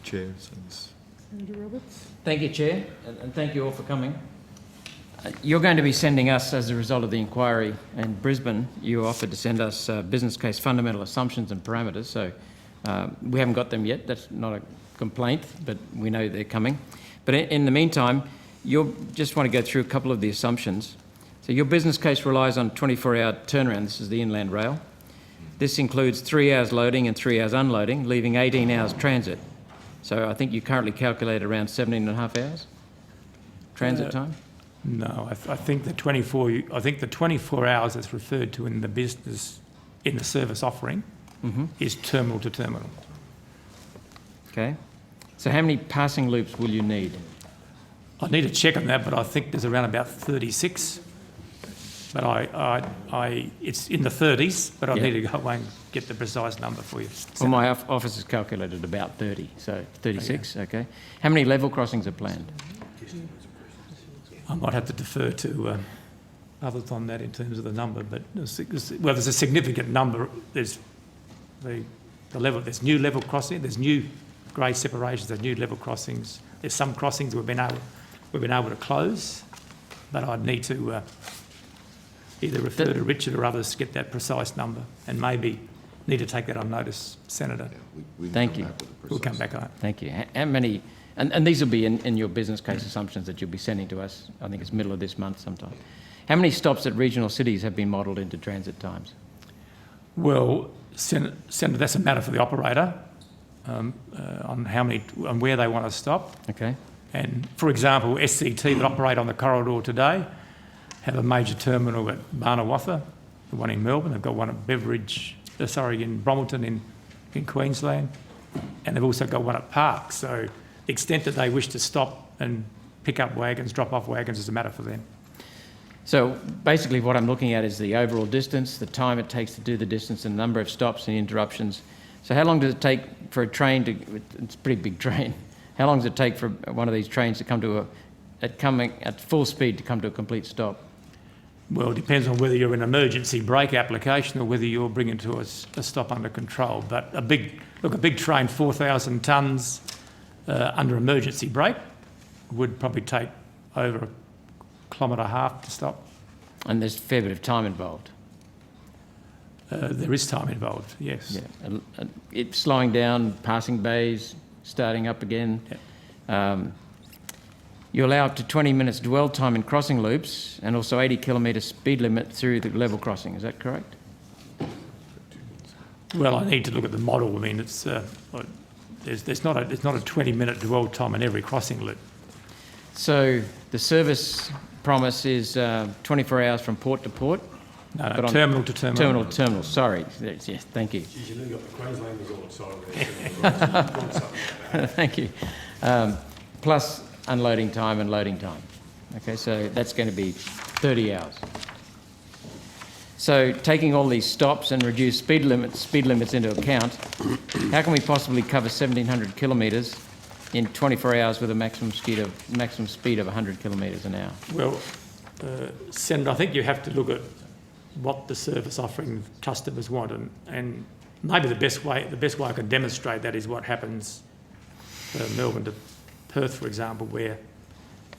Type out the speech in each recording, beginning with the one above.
Chair. Thanks. Andrew Roberts. Thank you, Chair, and thank you all for coming. You're going to be sending us, as a result of the inquiry in Brisbane, you offered to send us business case fundamental assumptions and parameters, so we haven't got them yet. That's not a complaint, but we know they're coming. But in the meantime, you'll just want to go through a couple of the assumptions. So your business case relies on 24-hour turnaround. This is the inland rail. This includes 3 hours loading and 3 hours unloading, leaving 18 hours transit. So I think you currently calculate around 17 and a half hours transit time? No, I think the 24 hours that's referred to in the service offering is terminal to terminal. Okay. So how many passing loops will you need? I need to check on that, but I think there's around about 36. But it's in the 30s, but I need to go away and get the precise number for you. Well, my office has calculated about 30, so 36, okay. How many level crossings are planned? I might have to defer to others on that in terms of the number, but there's a significant number. There's there's new level crossing, there's new grade separations, there's new level crossings. There's some crossings we've been able to close, but I'd need to either refer to Richard or others to get that precise number, and maybe need to take that on notice, Senator. Thank you. We'll come back on it. Thank you. How many, and these will be in your business case assumptions that you'll be sending to us, I think it's middle of this month sometime. How many stops at regional cities have been modelled into transit times? Well, Senator, that's a matter for the operator on where they want to stop. Okay. And for example, SCT that operate on the corridor today have a major terminal at Barnawatha, the one in Melbourne. They've got one at in Bromilton in Queensland, and they've also got one at Park. So the extent that they wish to stop and pick up wagons, drop off wagons is a matter for them. So basically what I'm looking at is the overall distance, the time it takes to do the distance, and the number of stops and interruptions. So how long does it take for a train to, it's a pretty big train, how long does it take for one of these trains to come to at full speed to come to a complete stop? Well, it depends on whether you're an emergency brake application or whether you're bringing to a stop under control. But a big train, 4,000 tonnes under emergency brake would probably take over 1.5 kilometres to stop. And there's a fair bit of time involved. There is time involved, yes. Yeah. It's slowing down, passing bays, starting up again. Yeah. You allow up to 20 minutes dwell time in crossing loops and also 80 kilometre speed limit through the level crossing. Is that correct? Well, I need to look at the model. I mean, it's there's not a 20-minute dwell time in every crossing loop. So the service promise is 24 hours from port to port? No, terminal to terminal. Terminal to terminal, sorry. Yes, thank you. Geez, you nearly got the Queenslanders all excited there. Thank you. Plus unloading time and loading time. Okay, so that's going to be 30 hours. So taking all these stops and reduced speed limits into account, how can we possibly cover 1,700 kilometres in 24 hours with a maximum speed of 100 kilometres an hour? Well, Senator, I think you have to look at what the service offering customers want, and maybe the best way I can demonstrate that is what happens Melbourne to Perth, for example, where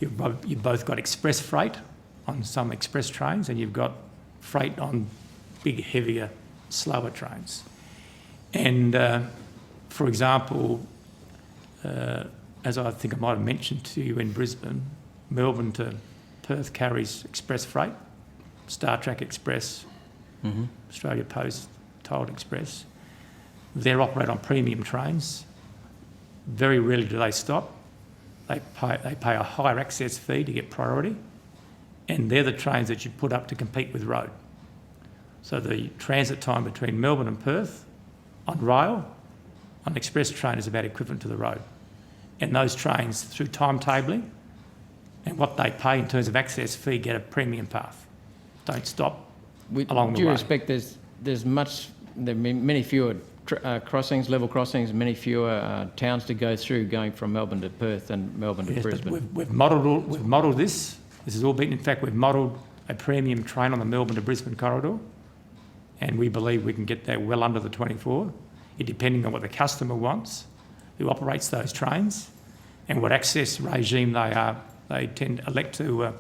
you've both got express freight on some express trains and you've got freight on big, heavier, slower trains. And for example, as I think I might have mentioned to you in Brisbane, Melbourne to Perth carries express freight, Star Track Express, Australia Post Tolled Express. They operate on premium trains. Very rarely do they stop. They pay a higher access fee to get priority, and they're the trains that you put up to compete with road. So the transit time between Melbourne and Perth on rail, on express train, is about equivalent to the road. And those trains, through timetabling and what they pay in terms of access fee, get a premium path. Don't stop along the way. Due respect, there are many fewer crossings, level crossings, many fewer towns to go through going from Melbourne to Perth and Melbourne to Brisbane. We've modelled this. This has all been, in fact, we've modelled a premium train on the Melbourne to Brisbane corridor, and we believe we can get that well under the 24, depending on what the customer wants who operates those trains and what access regime they tend to elect to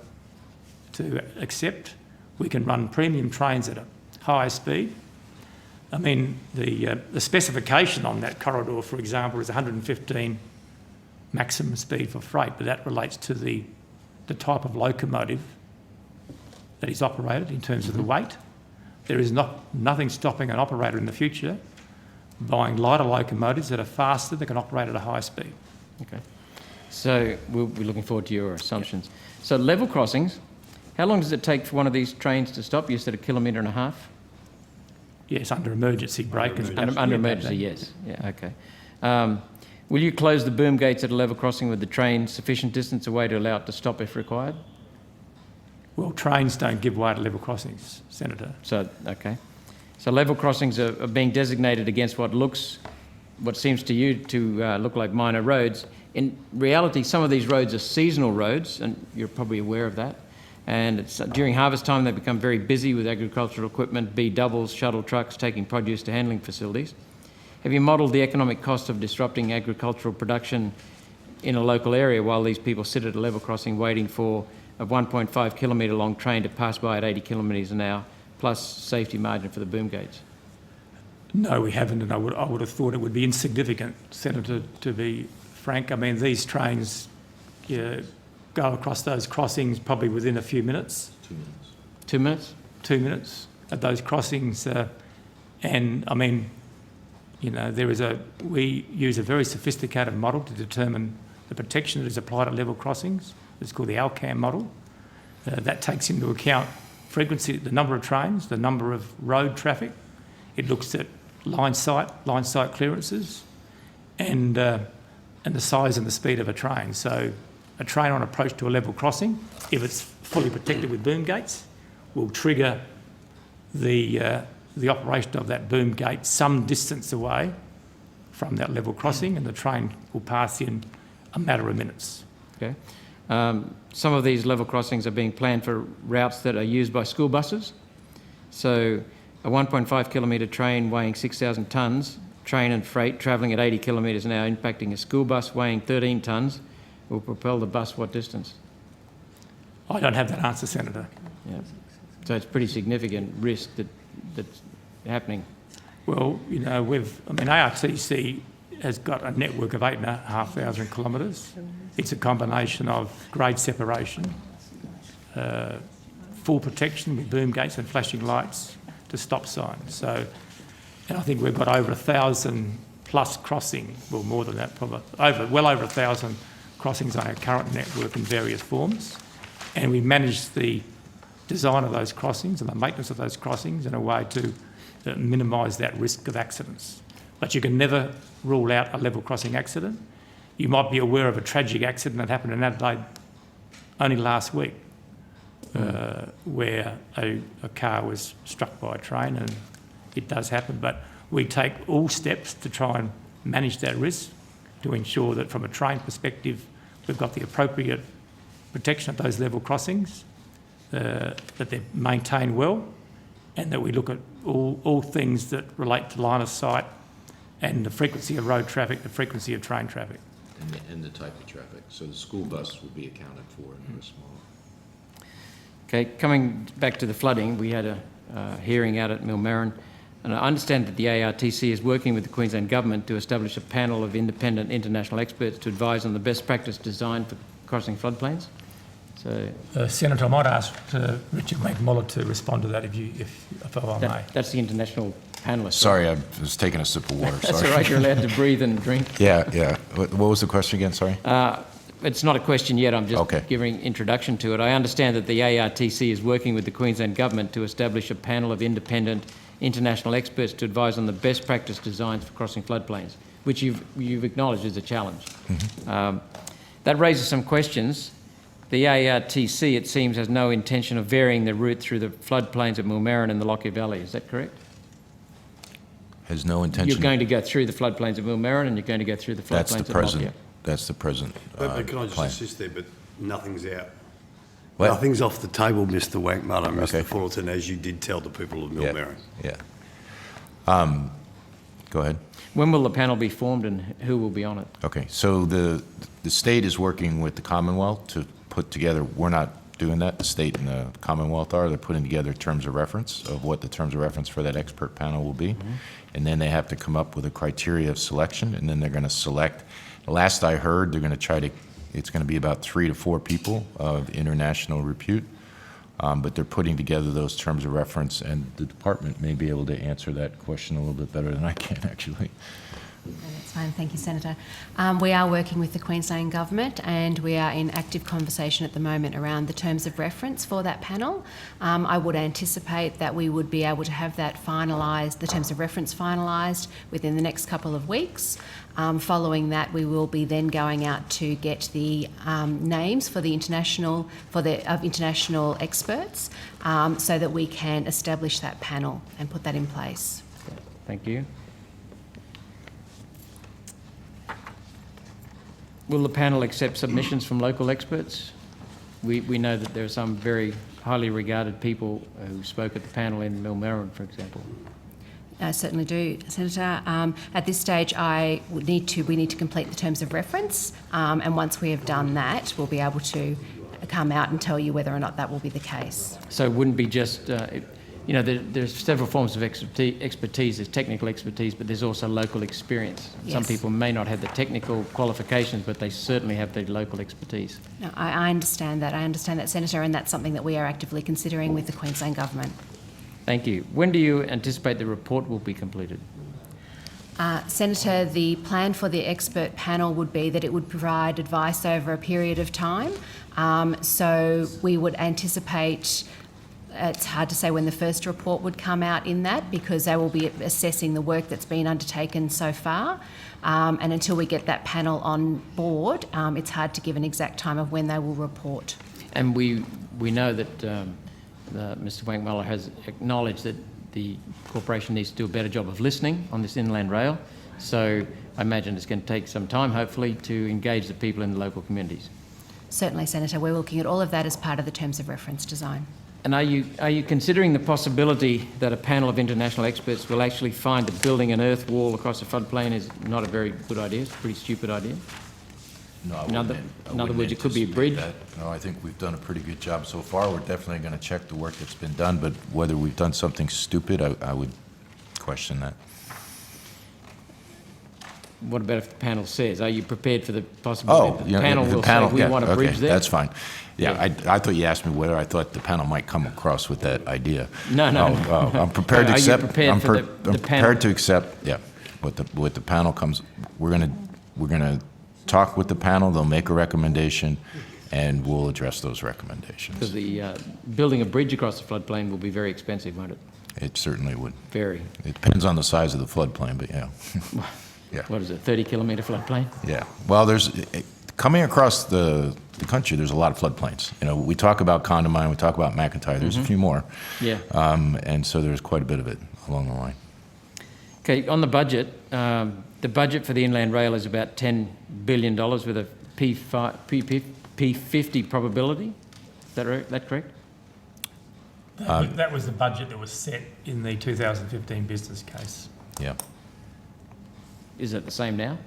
accept. We can run premium trains at a higher speed. I mean, the specification on that corridor, for example, is 115 maximum speed for freight, but that relates to the type of locomotive that is operated in terms of the weight. There is nothing stopping an operator in the future buying lighter locomotives that are faster, that can operate at a high speed. Okay. So we'll be looking forward to your assumptions. Yep. So level crossings, how long does it take for one of these trains to stop? You said 1.5 kilometres? Yes, under emergency brake. Under emergency, yes. Yeah, okay. Will you close the boom gates at a level crossing with the train sufficient distance away to allow it to stop if required? Well, trains don't give way to level crossings, Senator. So, okay. So level crossings are being designated against what seems to you to look like minor roads. In reality, some of these roads are seasonal roads, and you're probably aware of that. And during harvest time, they become very busy with agricultural equipment, B-doubles, shuttle trucks taking produce to handling facilities. Have you modelled the economic cost of disrupting agricultural production in a local area while these people sit at a level crossing waiting for a 1.5 kilometre long train to pass by at 80 kilometres an hour, plus safety margin for the boom gates? No, we haven't, and I would have thought it would be insignificant, Senator, to be frank. I mean, these trains go across those crossings probably within a few minutes. 2 minutes. 2 minutes? 2 minutes at those crossings. And, I mean, you know, we use a very sophisticated model to determine the protection that is applied at level crossings. It's called the Alcam model. That takes into account frequency, the number of trains, the number of road traffic. It looks at line sight clearances, and the size and the speed of a train. So a train on approach to a level crossing, if it's fully protected with boom gates, will trigger the operation of that boom gate some distance away from that level crossing, and the train will pass in a matter of minutes. Okay. Some of these level crossings are being planned for routes that are used by school buses. So a 1.5 kilometre train weighing 6,000 tonnes, train and freight travelling at 80 kilometres an hour impacting a school bus weighing 13 tonnes will propel the bus what distance? I don't have that answer, Senator. Yeah. So it's pretty significant risk that's happening. Well, you know, ARTC has got a network of 8,500 kilometres. It's a combination of grade separation, full protection with boom gates and flashing lights to stop signs. So, and I think we've got over 1,000 plus crossings, well, more than that probably, well over 1,000 crossings on our current network in various forms. And we manage the design of those crossings and the maintenance of those crossings in a way to minimise that risk of accidents. But you can never rule out a level crossing accident. You might be aware of a tragic accident that happened in Adelaide only last week, where a car was struck by a train, and it does happen. But we take all steps to try and manage that risk to ensure that from a train perspective, we've got the appropriate protection at those level crossings, that they're maintained well, and that we look at all things that relate to line of sight and the frequency of road traffic, the frequency of train traffic. And the type of traffic. So the school bus will be accounted for in a small. Okay, coming back to the flooding, we had a hearing out at Millmerran, and I understand that the ARTC is working with the Queensland Government to establish a panel of independent international experts to advise on the best practice design for crossing floodplains. So, Senator, I might ask Richard McMullen to respond to that if I may. That's the international panelist. Sorry, I was taking a sip of water. That's Sorry. all right, you're allowed to breathe and drink. Yeah. What was the question again? Sorry. It's not a question yet, I'm just giving introduction to it. I understand that the ARTC is working with the Queensland Government to establish a panel of independent international experts to advise on the best practice designs for crossing floodplains, which you've acknowledged is a challenge. Mm-hmm. That raises some questions. The ARTC, it seems, has no intention of varying the route through the floodplains of Millmerran and the Lockyer Valley. Is that correct? Has no intention. You're going to go through the floodplains of Millmerran and you're going to go through the floodplains of Lockyer. That's the present But can I just plan. assist there, but nothing's out. What? Nothing's off the table, Mr. Wankmuller and Mr. Fullerton, as you did tell the people of Millmerran. Yeah. Go ahead. When will the panel be formed and who will be on it? Okay, so the state is working with the Commonwealth to put together, we're not doing that, the state and the Commonwealth are, they're putting together terms of reference of what the terms of reference for that expert panel will be. And then they have to come up with a criteria of selection, and then they're going to select. Last I heard, they're going to try to, it's going to be about 3 to 4 people of international repute. But they're putting together those terms of reference, and the department may be able to answer that question a little bit better than I can, actually. No, that's fine. Thank you, Senator. We are working with the Queensland Government, and we are in active conversation at the moment around the terms of reference for that panel. I would anticipate that we would be able to have that finalised, the terms of reference finalised within the next couple of weeks. Following that, we will be then going out to get the names for the international experts, so that we can establish that panel and put that in place. Thank you. Will the panel accept submissions from local experts? We know that there are some very highly regarded people who spoke at the panel in Melbourne, for example. I certainly do, Senator. At this stage, we need to complete the terms of reference, and once we have done that, we'll be able to come out and tell you whether or not that will be the case. So it wouldn't be just, there's several forms of expertise. There's technical expertise, but there's also local experience. Yes. Some people may not have the technical qualifications, but they certainly have the local expertise. No, I understand that. I understand that, Senator, and that's something that we are actively considering with the Queensland Government. Thank you. When do you anticipate the report will be completed? Senator, the plan for the expert panel would be that it would provide advice over a period of time. So we would anticipate, it's hard to say when the first report would come out in that, because they will be assessing the work that's been undertaken so far. And until we get that panel on board, it's hard to give an exact time of when they will report. And we know that Mr. Wankmuller has acknowledged that the corporation needs to do a better job of listening on this inland rail. So I imagine it's going to take some time, hopefully, to engage the people in the local communities. Certainly, Senator. We're looking at all of that as part of the terms of reference design. And are you considering the possibility that a panel of international experts will actually find that building an earth wall across a floodplain is not a very good idea? It's a pretty stupid idea. No, I In other wouldn't words, it could be a bridge. anticipate that. No, I think we've done a pretty good job so far. We're definitely going to check the work that's been done, but whether we've done something stupid, I would question that. What about if the panel says? Are you prepared for the possibility that the yeah, panel will say we want a bridge there? That's fine. Yeah, I thought you asked me whether I thought the panel might come across with that idea. No. I'm prepared to Are you accept. prepared I'm for the panel? prepared to accept. Yeah, what the panel comes. We're gonna talk with the panel. They'll make a recommendation, and we'll address those recommendations. Because the building a bridge across the floodplain will be very expensive, won't it? It certainly would. Very. It depends on the size of the floodplain, but yeah. Yeah. What is it, 30-kilometre floodplain? Yeah. Well, coming across the country, there's a lot of floodplains. We talk about Condamine, we talk about McIntyre. There's a few more. Yeah. And so there's quite a bit of it along the line. Okay, on the budget, the budget for the Inland Rail is about $10 billion with a P50 probability. Is that correct? That was the budget that was set in the 2015 business case. Yeah. Is it the same now?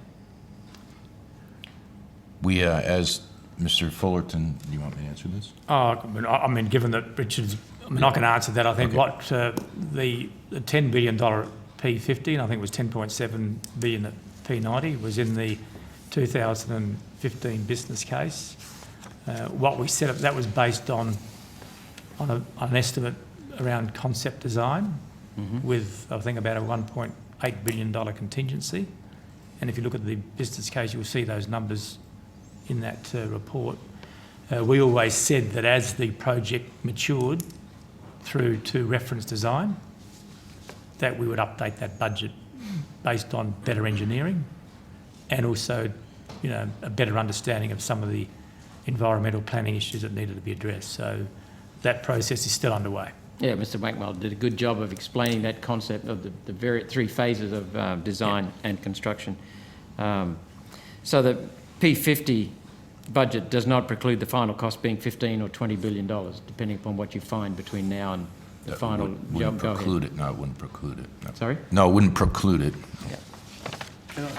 We, as Mr. Fullerton, do you want me to answer this? I mean, given that Richard's, I can answer that. I think Okay. what the $10 billion P50, and I think it was 10.7 billion at P90, was in the 2015 business case. What we set up, that was based on an estimate around concept design, with I think about a $1.8 billion contingency. And if you look at the business case, you'll see those numbers in that report. We always said that as the project matured through to reference design, that we would update that budget based on better engineering and also, a better understanding of some of the environmental planning issues that needed to be addressed. So that process is still underway. Yeah, Mr. Wankmuller did a good job of explaining that concept of the 3 phases of design and construction. So the P50 budget does not preclude the final cost being $15 or $20 billion, depending upon what you find between now and final Wouldn't go ahead. preclude it, no, it wouldn't preclude it. No. Sorry? No, it wouldn't preclude it. Yeah.